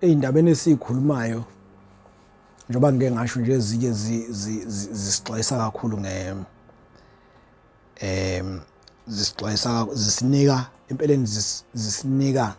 Ey'ndabeni esikhulumayo njengoba ngike ngasho nje ezinye zisixwayisa kakhulu zisixwayisa zisinika empeleni zisinika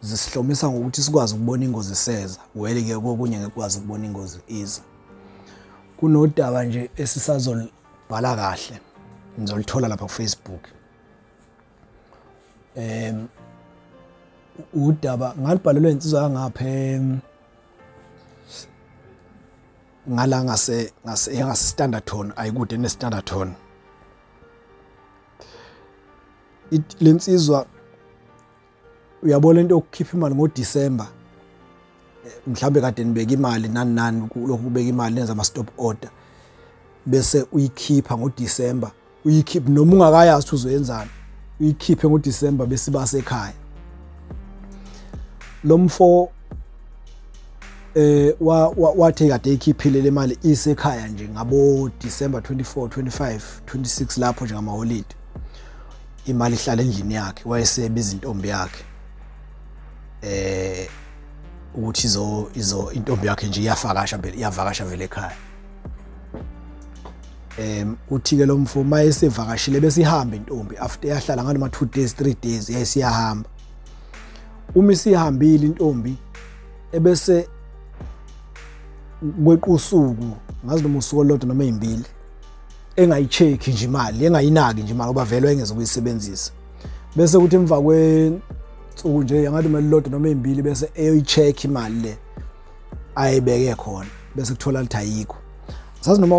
zisihlomisa ngokuthi sikwazi ukubona ingozi iseza. Vele-ke kokunye ngeke ukwazi ukubona ingozi iza. Kunodaba nje esisazolibhala kahle nizolithola lapha ku-Facebook. Udaba ngalibhalelwe insizwa yangapha ngala ngase Standerton ayikude ne-Standerton. Lensizwa uyabona into yokukhipha imali ngoDisemba, mhlawumbe kade nibeka imali nani lokhu kubeka imali nenza ama stop order bese uyikhipha ngoDisemba, uyikhiphe noma ungakayazi ukuthi uzoyenzani, uyikhiphe ngoDisemba bese ibase ekhaya. Lo mfo wathi kade eyikhiphile le mali isekhaya nje ngabo December 24, 25, 26 lapho nje ngamaholide. Imali ihlala endlini yakhe, wayesebiza intombi yakhe ukuthi intombi yakhe nje iyavakasha vele ekhaya. Uthi ke lo mfo mayesevakashile bese ihamba intombi after yahlala ngaloma 2 days 3 days yayisiyahamba. Uma isihambile intombi ebese kweqa usuku ngazi noma usuku olodwa noma ezimbili engayicheck nje imali engayinaki nje imali ngoba vele wayengeza ukuyisebenzisa, bese kuthi emva kwensuku nje ngathi imali lodwa noma ezimbili bese eyoyicheck imali le ayibeke khona bese kuthola lithi ayikho. Sazi noma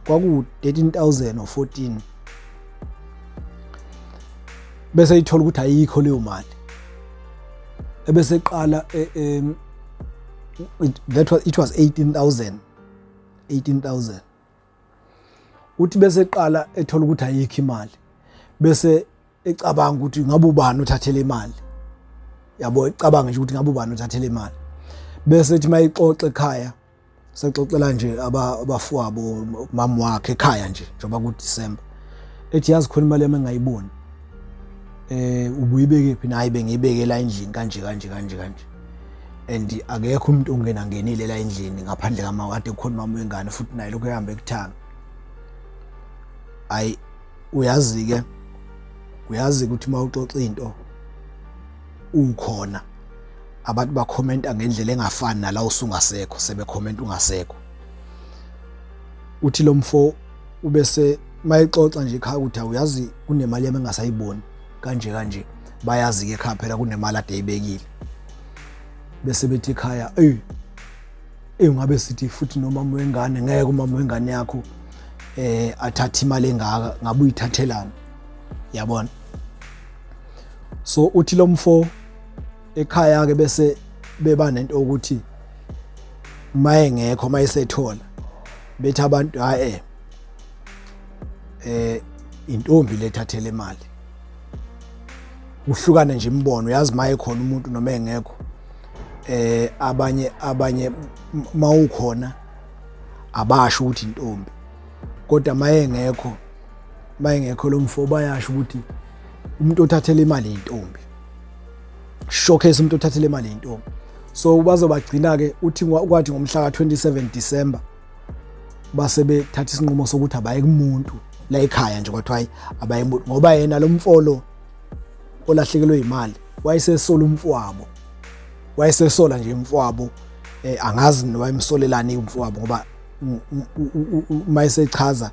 kwaku 13,000 or 14 bese ithola ukuthi ayikho leyo mali ebese eqala it was 18,000 uthi bese eqala ethola ukuthi ayikho imali bese ecabanga ukuthi ngabe ubani uthathele imali, yabo ecabanga nje ukuthi ngabe ubani uthathele imali bese ethi mayixoxe ekhaya sexoxela nje abafowabo mama wakhe ekhaya nje njengoba ku December ethi yazi khona imali yami engayiboni ubuyibeke phi nayi bengiyibeke la endlini kanje and akekho umuntu ongenangenile la endlini ngaphandle kama kade kukhona mama wengane futhi naye lokho ehamba ekuthanga. Uyazi ukuthi mawuxoxa into ukhona abantu ba commenta ngendlela engafani nala usungasekho sebe comment ungasekho. Uthi lo mfo ubese mayixoxa nje ekhaya ukuthi awuyazi kunemali yami engasayiboni kanje bayazi ke ekhaya phela kunemali ade ayibekile bese bethi ekhaya ngabe sithi futhi nomama wengane ngeke umama wengane yakho athatha imali engaka ngabe uyithathelana, yabona. So uthi lo mfo ekhaya ke bese beba nento ukuthi maye ngekho mayisethola bethi abantu intombi lethathele imali uhlukane nje imbono, yazi maye khona umuntu noma engekho abanye mawukhona abasho ukuthi intombi kodwa maye ngekho lo mfo bayasho ukuthi umuntu othathele imali intombi, showcase umuntu othathele imali intombi. So bazobagcina ke uthi kwathi ngomhla ka 27 December base bethatha isinqumo sokuthi abaye kumuntu la ekhaya nje kwathi hayi abaye umuntu ngoba yena lo mfolo olahlekelwe imali wayesesola umfowabo, wayesesola nje umfowabo angazi noba imsolelani umfowabo ngoba mayisechaza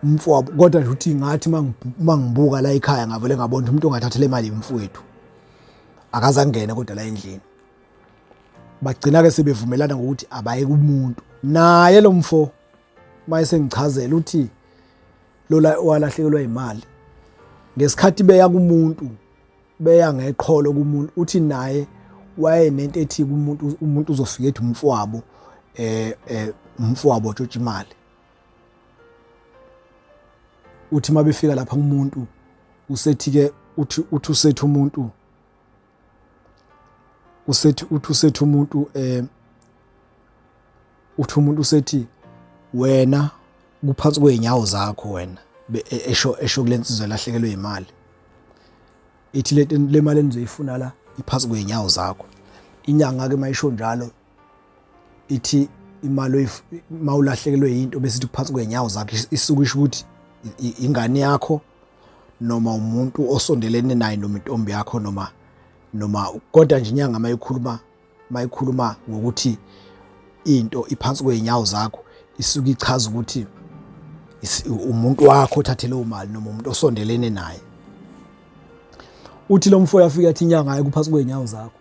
umfowabo kodwa nje uthi ngathi mangibuka la ekhaya ngavele ngabona umuntu ongathathele imali umfowethu akaze angene kodwa la endlini. Bagcina ke sebevumelana ngokuthi abaye kumuntu naye lo mfo mayisengichazela uthi lola walahlekelwa imali ngesikhathi beya kumuntu beya ngeqholo kumuntu uthi naye waye nento ethi umuntu uzofika ethi umfowabo umfowabo otshotsa imali. Uthi mabefika lapha kumuntu usethi ke uthi usethi umuntu usethi umuntu uthi umuntu usethi wena kuphansi kweinyawo zakho wena esho kulensizwe lahlekelwe imali ithi le mali enizoyifuna la iphansi kweinyawo zakho. Inyanga ke mayisho njalo ithi imali mawulahlekelwe into bese ithi kuphansi kweinyawo zakho, isuke isho ukuthi ingane yakho noma umuntu osondelene naye noma intombi yakho noma kodwa nje inyanga mayikhuluma ngokuthi into iphansi kweinyawo zakho isuke ichaza ukuthi umuntu wakho othathe leyo mali noma umuntu osondelene naye. Uthi lo mfo yafika athi inyanga yakho phansi kweinyawo zakho,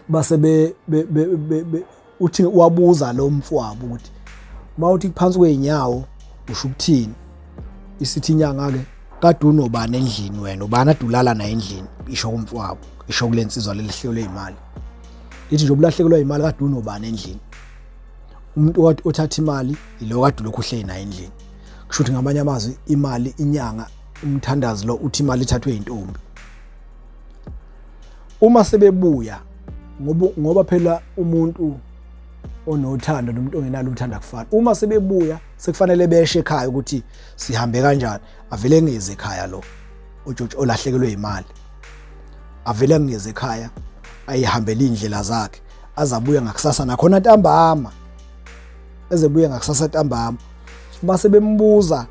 base uthi wabuza lo mfowabo ukuthi mawuthi phansi kweinyawo usho ukuthini. Isithi inyanga ke kade unobani endlini wena, ubani adulala naye endlini, isho kumfowabo, isho kulensizwa lelihlekelwe imali. Ithi nje ubulahlekelwa imali kade unobani endlini, umuntu othatha imali ilo kade lokhu uhleli naye endlini. Kusho ukuthi ngamanye amazwi imali inyanga umthandazi lo uthi imali ithathwe intombi. Uma sebebuya ngoba phela umuntu onothando nomuntu ongenalo uthanda kufana, uma sebebuya sekufanele beshe ekhaya ukuthi sihambe kanjani. Avele ngeze ekhaya lo olahlekelwe imali, avele ngeze ekhaya ayihambele indlela zakhe, azabuya ngakusasa nakhona ntambama, ezebuya ngakusasa ntambama. Base bembuza,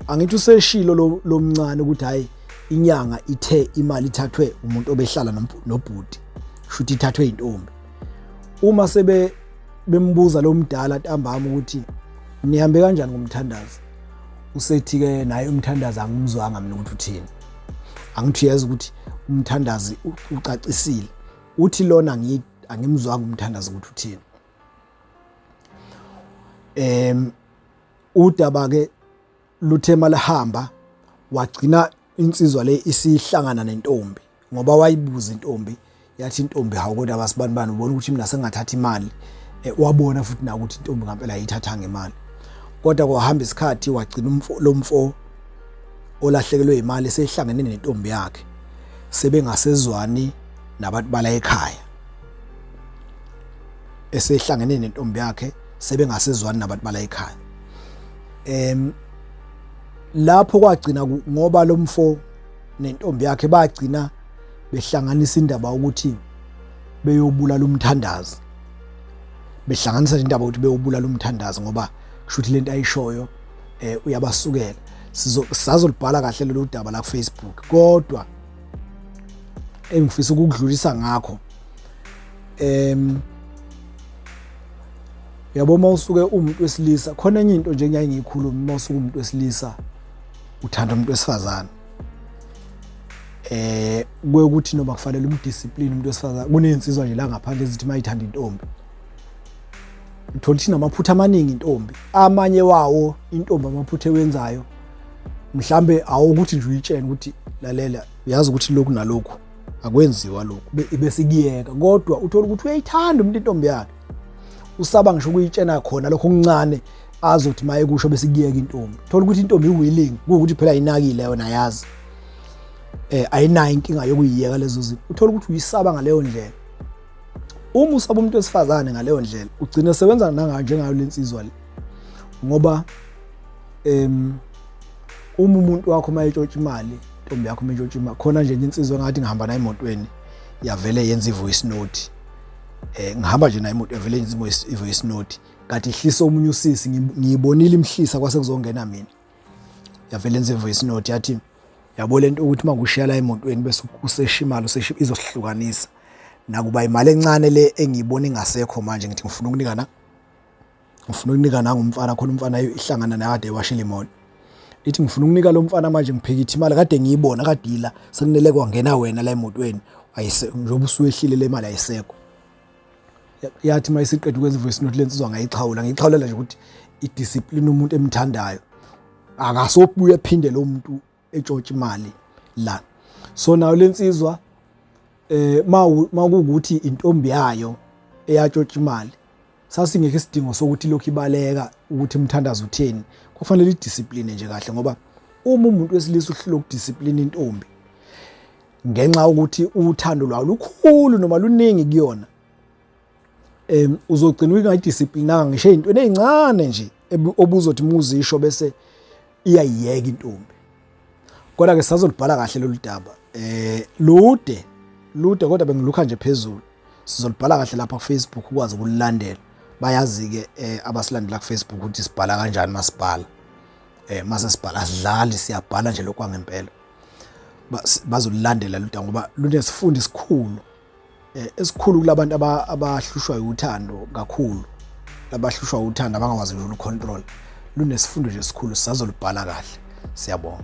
angithi useshilo lo mncane ukuthi hayi inyanga ithe imali ithathwe umuntu obehlala nobhuti, shuthi ithathwe intombi. Uma bembuza lo mdala ntambama ukuthi nihambe kanjani ngomthandazi, usethi ke naye umthandazi angimzwanga mina ukuthi uthini. Angithi yazi ukuthi umthandazi ucacisile, uthi lona angimzwanga umthandazi ukuthi uthini. Udaba ke luthe malahamba wagcina insizwa le isihlangana nentombi, ngoba wayibuza intombi, yathi intombi hawu kodwa abasibanibani ubona ukuthi mina sengathatha imali. Wabona futhi na ukuthi intombi ngempela ayithatha ngemali, kodwa kwahamba isikhathi wagcina lo mfo olahlekelwe imali sehlangene nentombi yakhe, sebengasezwani nabantu bala ekhaya. Esehlangene nentombi yakhe sebengasezwani nabantu bala ekhaya. Lapho kwagcina ngoba lo mfo nentombi yakhe bagcina behlanganisa indaba ukuthi beyobulala umthandazi, behlanganisa indaba ukuthi beyobulala umthandazi ngoba kusho ukuthi lento ayishoyo uyabasukela. Sizazolibhala kahle lelo daba la ku Facebook, kodwa engifisa ukudlulisa ngakho yabo mawusuke umuntu wesilisa, khona enye into nje engiyaye ngiyikhuluma, mawusuke umuntu wesilisa uthanda umuntu wesifazane, ukuthi noma kufanele umdiscipline umuntu wesifazane. Kunensizwa nje la ngaphandle ezithi mayithanda intombi, uthola ukuthi namaphutha amaningi intombi, amanye wawo intombi amaphutha ewenzayo mhlambe awukuthi nje uyitshene ukuthi lalela uyazi ukuthi lokhu nalokhu akwenziwa lokhu bese kuyeka, kodwa uthola ukuthi uyayithanda umuntu intombi yakhe, usaba ngisho ukuyitshena khona lokho okuncane azothi maye kusho bese kuyeka intombi. Thola ukuthi intombi iwilling ukuthi phela ayinakile yona, yazi ayinayo inkinga yokuyiyeka lezo zinto. Uthola ukuthi uyisaba ngaleyo ndlela. Uma usaba umuntu wesifazane ngaleyo ndlela ugcina sewenza njengayo lensizwa le, ngoba uma umuntu wakho mayetshotshwa imali, intombi yakho mayetshotshwa imali, khona nje insizwa ngathi ngihamba nayo emotweni yavele yenza ivoice note, ngihamba nje nayo imoto yavele yenza ivoice note, kanti ihlisa omunye usisi ngiyibonile imhlisa kwase kuzongena mina, yavele yenza ivoice note yathi yabo lento ukuthi mangushiya la emotweni bese usesha imali izosihlukanisa, nakuba imali encane le engiyibona ingasekho manje, ngithi ngifuna ukunika nangumfana khona umfana ihlangana naye kade washila imoto. Ithi ngifuna ukunika lo mfana manje ngiphikitha imali kade ngiyibona kadila sekunele kwangena wena la emotweni, njoba usuyehlile le mali ayisekho. Yathi mayisiqeda ukwenza ivoice note lensizwa ngiyixhawulela nje ukuthi idiscipline umuntu emthandayo akasobuye ephinde lo muntu etshotshwa imali la. So nayo lensizwa makuwukuthi intombi yayo eyatshotshwa imali, sasingekho isidingo sokuthi lokhu ibaleka ukuthi umthandazo utheni. Kufanele idiscipline nje kahle, ngoba uma umuntu wesilisa uhlelo ukudiscipline intombi ngenxa ukuthi uthando lwayo lukhulu noma luningi kuyona, uzogcina ungayidisciplinanga ngisho ezintweni ezincane nje obuzothi muzisho bese iyayiyeka intombi. Kodwa ke sizolibhala kahle lolu daba lude lude kodwa bengilukha nje phezulu. Sizolibhala kahle lapha ku-Facebook ukwazi ukulilandela. Bayazi-ke abasilandela ku-Facebook ukuthi sibhala kanjani masibhala. Mase sibhala asidlali, siyabhala nje lokhu kwangempela. Bazolilandela luda ngoba lunesifundo esikhulu. Esikhulu kulabantu abahlushwa uthando kakhulu. Labahlushwa uthando abangakwazi ukucontrol. Lunesifundo nje esikhulu, sizolibhala kahle. Siyabonga.